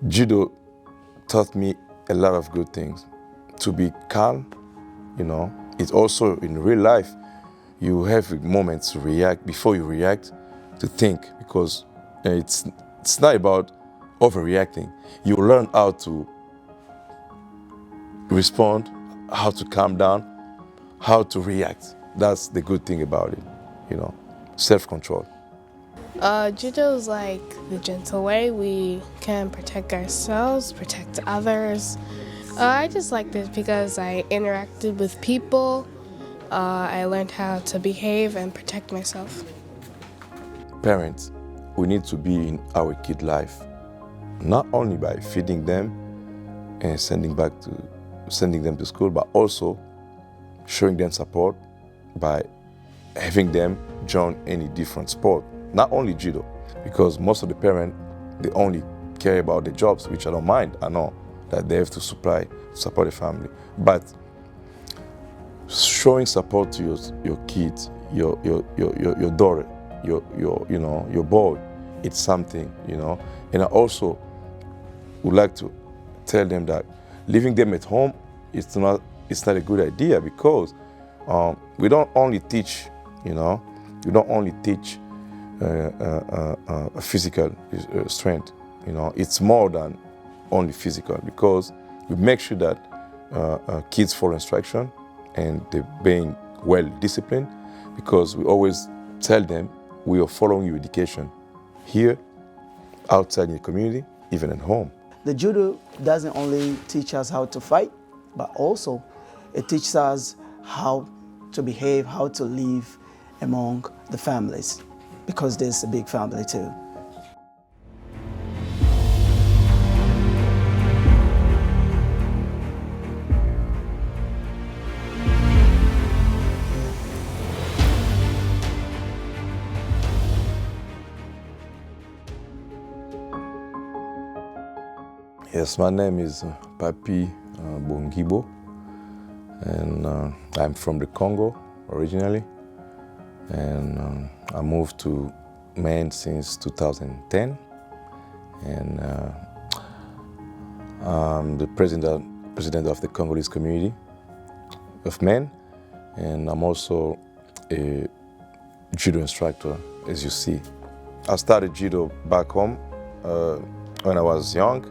Judo taught me a lot of good things. To be calm, it's also in real life, you have moments to react. Before you react, to think, because it's not about overreacting. You learn how to respond, how to calm down, how to react. That's the good thing about it, self-control. Judo is like the gentle way we can protect ourselves, protect others. I just like this because I interacted with people. I learned how to behave and protect myself. Parents, we need to be in our kid life, not only by feeding them and sending them to school, but also showing them support by having them join any different sport, not only judo, because most of the parents, they only care about the jobs, which I don't mind. I know that they have to support the family, but showing support to your kids, your daughter, your boy, it's something, And I also would like to tell them that leaving them at home, it's not a good idea, because we don't only teach, we don't only teach physical strength, it's more than only physical, because we make sure that kids follow instruction and they're being well disciplined, because we always tell them we are following your education here, outside in the community, even at home. The judo doesn't only teach us how to fight, but also it teaches us how to behave, how to live among the families, because there's a big family too. Yes, my name is Papy BONGIBO, and I'm from the Congo originally, and I moved to Maine since 2010, and I'm the president of the Congolese community of Maine, and I'm also a judo instructor, as you see. I started judo back home when I was young,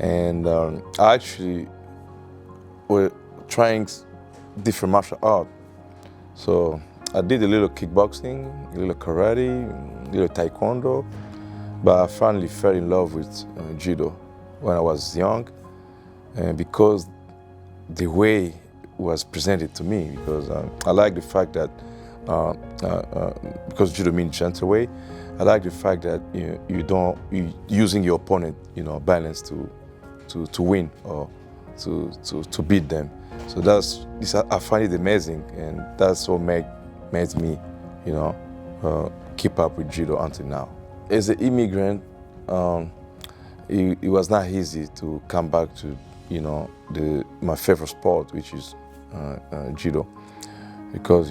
and I actually were trying different martial art. So I did a little kickboxing, a little karate, a little taekwondo, but I finally fell in love with judo when I was young, because the way it was presented to me, because I like the fact that, because judo means gentle way, I like the fact that you're using your opponent, balance to win or to beat them. So I find it amazing, and that's what made me, keep up with judo until now. As an immigrant, it was not easy to come back to, my favorite sport, which is judo, because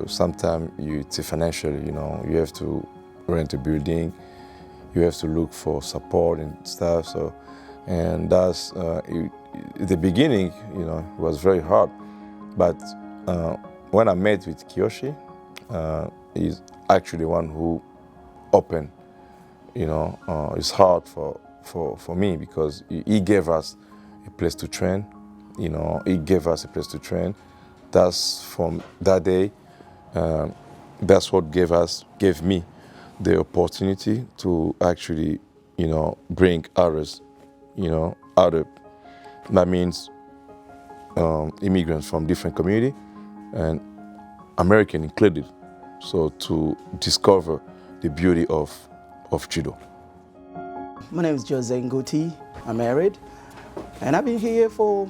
sometimes it's financially, you have to rent a building, you have to look for support and stuff. So, and that's at the beginning, it was very hard. But when I met with Kiyoshi, he's actually the one who opened, his heart for me, because he gave us a place to train. He gave us a place to train. That's from that day. That's what gave me the opportunity to actually, bring others, other. That means immigrants from different community, and American included. So to discover the beauty of judo. My name is Jose Nguti. I'm married, and I've been here for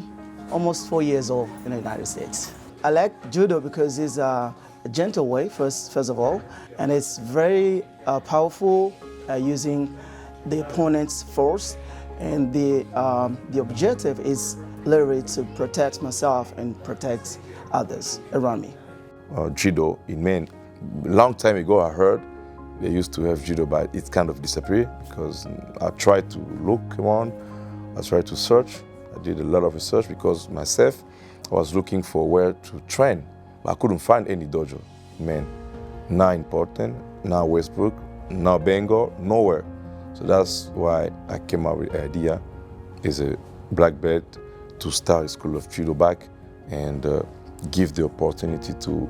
almost 4 years old in the United States. I like judo because it's a gentle way, first of all, and it's very powerful, using the opponent's force, and the objective is literally to protect myself and protect others around me. Judo in Maine, long time ago I heard they used to have judo, but it kind of disappeared because I tried to look around, I tried to search. I did a lot of research because myself, I was looking for where to train, but I couldn't find any dojo, man. Now in Portland, now Westbrook, now Bangor, nowhere. So that's why I came up with the idea as a black belt to start a school of judo back and give the opportunity to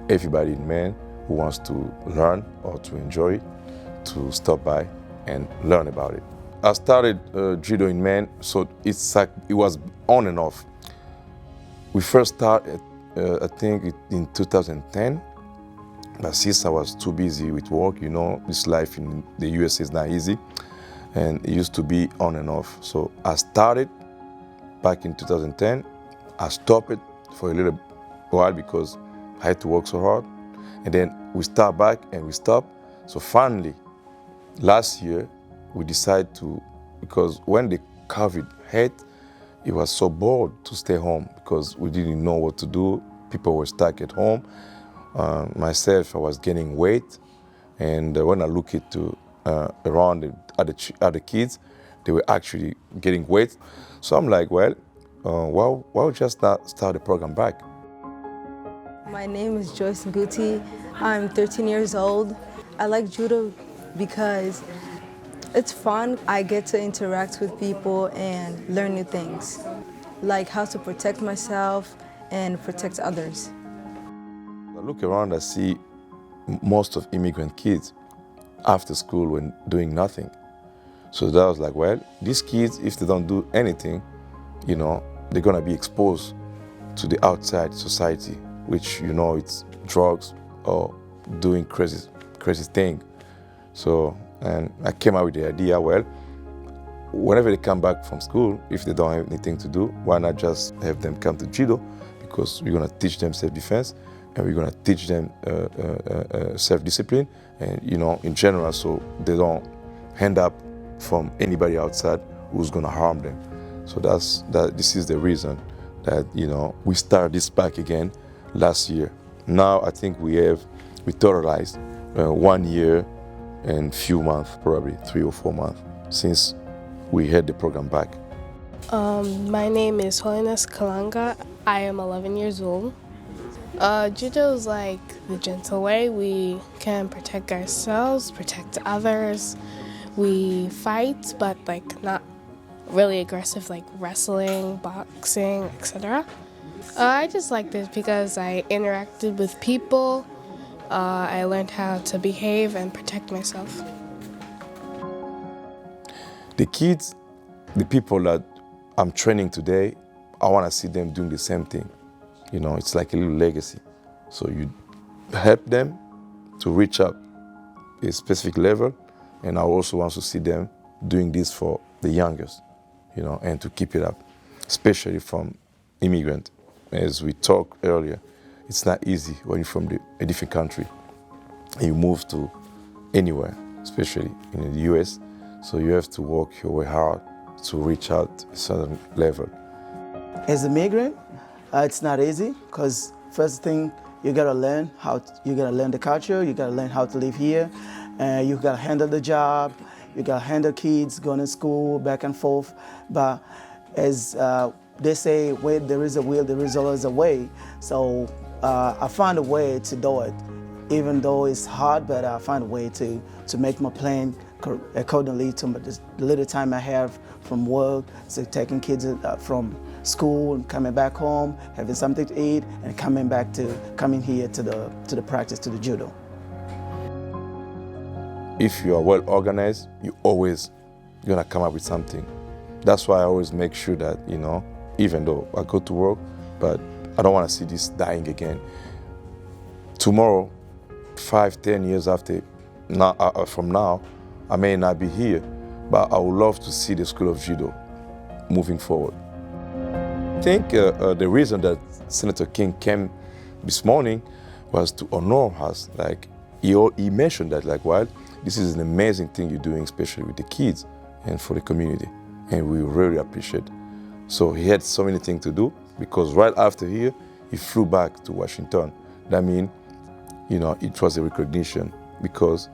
everybody in Maine who wants to learn or to enjoy it, to stop by and learn about it. I started judo in Maine, so it's like it was on and off. We first started, I think, in 2010, but since I was too busy with work, you know, this life in the US is not easy, and it used to be on and off. So I started back in 2010. I stopped it for a little while because I had to work so hard. And then we start back and we stop. So finally, last year, we decided to, because when the COVID hit, it was so bored to stay home because we didn't know what to do. People were stuck at home. Myself, I was gaining weight. And when I look at around the other kids, they were actually getting weight. So I'm like, well, why just not start the program back? My name is Joyce Nguti. I'm 13 years old. I like judo because it's fun. I get to interact with people and learn new things, like how to protect myself and protect others. I look around, I see most of immigrant kids after school when doing nothing. So that was like, well, these kids, if they don't do anything, you know, they're gonna be exposed to the outside society, which, you know, it's drugs or doing crazy thing. So, and I came out with the idea, well, whenever they come back from school, if they don't have anything to do, why not just have them come to judo? Because we're gonna teach them self-defense and we're gonna teach them self-discipline and, you know, in general, so they don't end up from anybody outside who's gonna harm them. So this is the reason that, you know, we started this back again last year. Now I think we totalized 1 year and few months, probably 3 or 4 months since we had the program back. My name is Holiness Kalanga. I am 11 years old. Judo is like the gentle way we can protect ourselves, protect others. We fight, but like not really aggressive, like wrestling, boxing, etc. I just like this because I interacted with people. I learned how to behave and protect myself. The kids, the people that I'm training today, I want to see them doing the same thing. You know, it's like a little legacy. So you help them to reach up a specific level, and I also want to see them doing this for the youngest, you know, and to keep it up, especially from immigrant. As we talked earlier, it's not easy when you're from a different country and you move to anywhere, especially in the US. So you have to work your way hard to reach out a certain level. As a migrant, it's not easy because first thing you gotta learn the culture, you gotta learn how to live here, you gotta handle the job, you gotta handle kids going to school back and forth. But as they say, where there is a will, there is always a way. So I find a way to do it, even though it's hard. But I find a way to make my plan accordingly to the little time I have from work, so taking kids from school and coming back home, having something to eat, and coming here to the practice, to the judo. If you are well organized, you're always gonna come up with something. That's why I always make sure that, you know, even though I go to work, but I don't want to see this dying again. Tomorrow, 5, 10 years from now, I may not be here, but I would love to see the School of Judo moving forward. I think the reason that Senator King came this morning was to honor us. Like he mentioned that, like, well, this is an amazing thing you're doing, especially with the kids and for the community, and we really appreciate it. So he had so many things to do, because right after here, he flew back to Washington. That means, you know, it was a recognition, because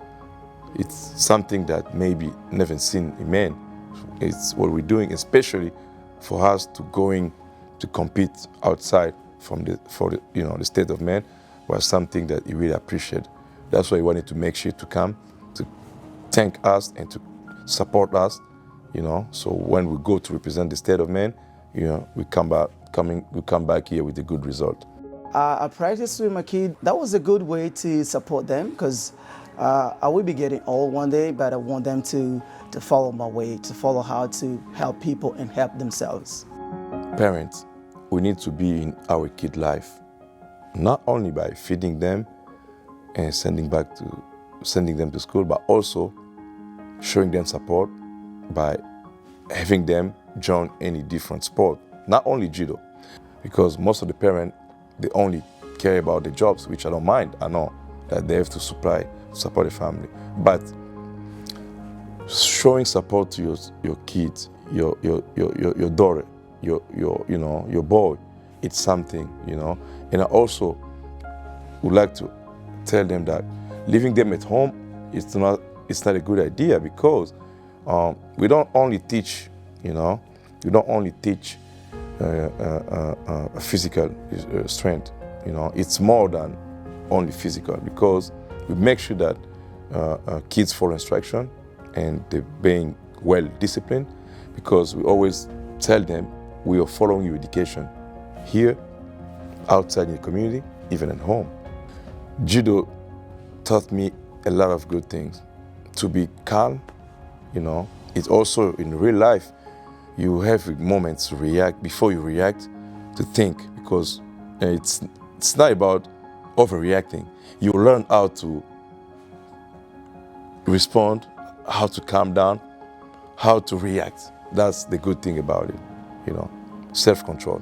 It's something that maybe never seen in Maine. It's what we're doing, especially for us to going to compete outside from the state of Maine, was something that he really appreciated. That's why he wanted to make sure to come to thank us and to support us. So when we go to represent the state of Maine, we come back here with a good result. I practice with my kid. That was a good way to support them, because I will be getting old one day, but I want them to follow my way, to follow how to help people and help themselves. Parents, we need to be in our kid life, not only by feeding them and sending them to school, but also showing them support by having them join any different sport, not only judo, because most of the parents, they only care about the jobs, which I don't mind. I know that they have to support the family, but showing support to your kids, your daughter, your boy, it's something, And I also would like to tell them that leaving them at home it's not a good idea, because we don't only teach, we don't only teach physical strength. It's more than only physical, because we make sure that kids follow instruction and they're being well disciplined, because we always tell them we are following your education here, outside in the community, even at home. Judo taught me a lot of good things. To be calm, It's also in real life, you have moments to react. Before you react, to think, because it's not about overreacting. You learn how to respond, how to calm down, how to react. That's the good thing about it, self-control.